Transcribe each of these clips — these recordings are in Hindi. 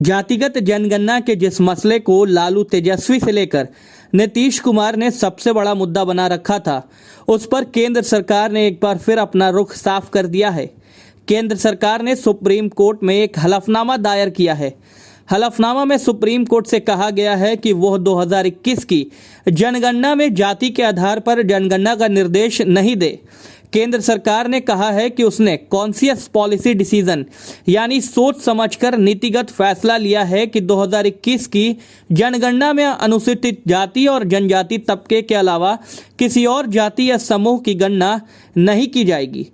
जातिगत जनगणना के जिस मसले को लालू तेजस्वी से लेकर नीतीश कुमार ने सबसे बड़ा मुद्दा बना रखा था, उस पर केंद्र सरकार ने एक बार फिर अपना रुख साफ कर दिया है। केंद्र सरकार ने सुप्रीम कोर्ट में एक हलफनामा दायर किया है। हलफनामा में सुप्रीम कोर्ट से कहा गया है कि वह 2021 की जनगणना में जाति के आधार पर जनगणना का निर्देश नहीं दे। केंद्र सरकार ने कहा है कि उसने कॉन्शियस पॉलिसी डिसीजन यानी सोच समझकर नीतिगत फैसला लिया है कि 2021 की जनगणना में अनुसूचित जाति और जनजाति तबके के अलावा किसी और जाति या समूह की गणना नहीं की जाएगी।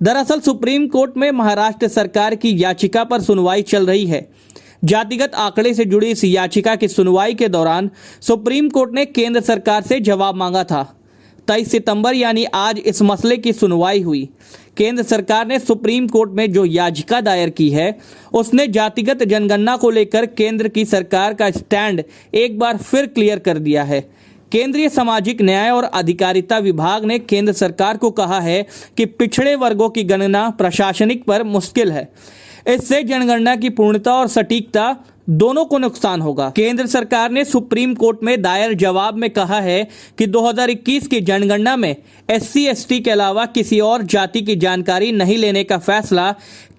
दरअसल सुप्रीम कोर्ट में महाराष्ट्र सरकार की याचिका पर सुनवाई चल रही है। जातिगत आंकड़े से जुड़ी इस याचिका की सुनवाई के दौरान सुप्रीम कोर्ट ने केंद्र सरकार से जवाब मांगा था। 23 सितंबर यानी आज इस मसले की सुनवाई हुई। केंद्र सरकार ने सुप्रीम कोर्ट में जो याचिका दायर की है, उसने जातिगत जनगणना को लेकर केंद्र की सरकार का स्टैंड एक बार फिर क्लियर कर दिया है। केंद्रीय सामाजिक न्याय और अधिकारिता विभाग ने केंद्र सरकार को कहा है कि पिछड़े वर्गों की गणना प्रशासनिक पर मुश्किल है। इससे जनगणना की पूर्णता और सटीकता दोनों को नुकसान होगा। केंद्र सरकार ने सुप्रीम कोर्ट में दायर जवाब में कहा है कि 2021 की जनगणना में SC/ST के अलावा किसी और जाति की जानकारी नहीं लेने का फैसला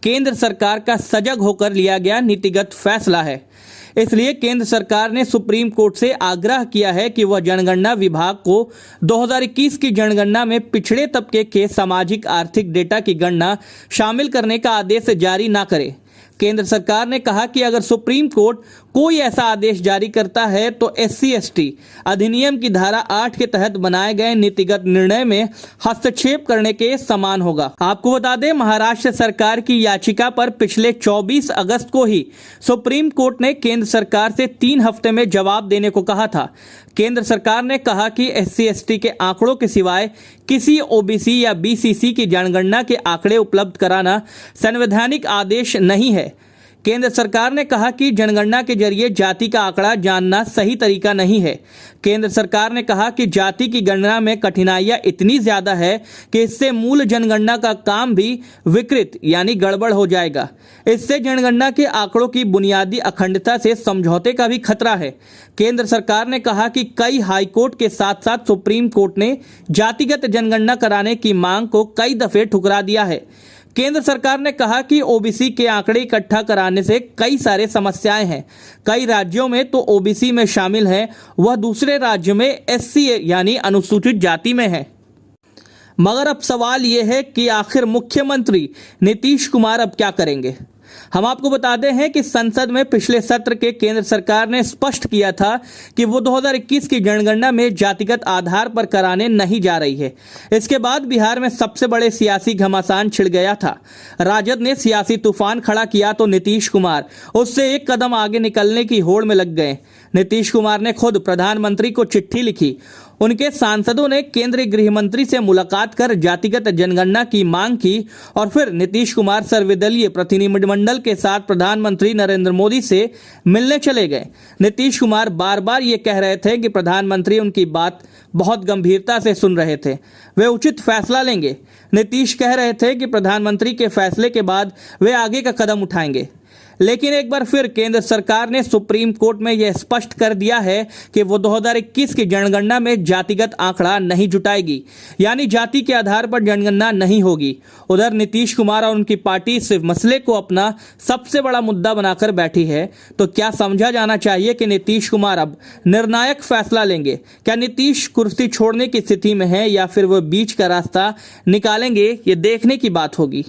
केंद्र सरकार का सजग होकर लिया गया नीतिगत फैसला है। इसलिए केंद्र सरकार ने सुप्रीम कोर्ट से आग्रह किया है कि वह जनगणना विभाग को 2021 की जनगणना में पिछड़े तबके के सामाजिक आर्थिक डेटा की गणना शामिल करने का आदेश जारी न करे। केंद्र सरकार ने कहा कि अगर सुप्रीम कोर्ट कोई ऐसा आदेश जारी करता है तो SC/ST अधिनियम की धारा 8 के तहत बनाए गए नीतिगत निर्णय में हस्तक्षेप करने के समान होगा। आपको बता दें, महाराष्ट्र सरकार की याचिका पर पिछले 24 अगस्त को ही सुप्रीम कोर्ट ने केंद्र सरकार से 3 हफ्ते में जवाब देने को कहा था। केंद्र सरकार ने कहा कि SC/ST के आंकड़ों के सिवाय किसी OBC या BCC की जनगणना के आंकड़े उपलब्ध कराना संवैधानिक आदेश नहीं है। केंद्र सरकार ने कहा कि जनगणना के जरिए जाति का आंकड़ा जानना सही तरीका नहीं है। केंद्र सरकार ने कहा कि जाति की गणना में कठिनाइयां इतनी ज्यादा है कि इससे मूल जनगणना का काम भी विकृत यानी गड़बड़ हो जाएगा। इससे जनगणना के आंकड़ों की बुनियादी अखंडता से समझौते का भी खतरा है। केंद्र सरकार ने कहा कि कई हाईकोर्ट के साथ साथ सुप्रीम कोर्ट ने जातिगत जनगणना कराने की मांग को कई दफे ठुकरा दिया है। केंद्र सरकार ने कहा कि OBC के आंकड़े इकट्ठा कराने से कई सारे समस्याएं हैं। कई राज्यों में तो OBC में शामिल है, वह दूसरे राज्यों में SC यानी अनुसूचित जाति में है। मगर अब सवाल यह है कि आखिर मुख्यमंत्री नीतीश कुमार अब क्या करेंगे। हम आपको बताते हैं कि संसद में पिछले सत्र के केंद्र सरकार ने स्पष्ट किया था कि वो 2021 की जनगणना में जातिगत आधार पर कराने नहीं जा रही है। इसके बाद बिहार में सबसे बड़े सियासी घमासान छिड़ गया था। राजद ने सियासी तूफान खड़ा किया तो नीतीश कुमार उससे एक कदम आगे निकलने की होड़ में लग गए। नीतीश कुमार ने खुद प्रधानमंत्री को चिट्ठी लिखी। उनके सांसदों ने केंद्रीय गृह मंत्री से मुलाकात कर जातिगत जनगणना की मांग की और फिर नीतीश कुमार सर्वदलीय प्रतिनिधिमंडल के साथ प्रधानमंत्री नरेंद्र मोदी से मिलने चले गए। नीतीश कुमार बार बार ये कह रहे थे कि प्रधानमंत्री उनकी बात बहुत गंभीरता से सुन रहे थे, वे उचित फैसला लेंगे। नीतीश कह रहे थे कि प्रधानमंत्री के फैसले के बाद वे आगे का कदम उठाएंगे। लेकिन एक बार फिर केंद्र सरकार ने सुप्रीम कोर्ट में यह स्पष्ट कर दिया है कि वो 2021 की जनगणना में जातिगत आंकड़ा नहीं जुटाएगी, यानी जाति के आधार पर जनगणना नहीं होगी। उधर नीतीश कुमार और उनकी पार्टी इस मसले को अपना सबसे बड़ा मुद्दा बनाकर बैठी है। तो क्या समझा जाना चाहिए कि नीतीश कुमार अब निर्णायक फैसला लेंगे? क्या नीतीश कुर्सी छोड़ने की स्थिति में है या फिर वो बीच का रास्ता निकालेंगे? ये देखने की बात होगी।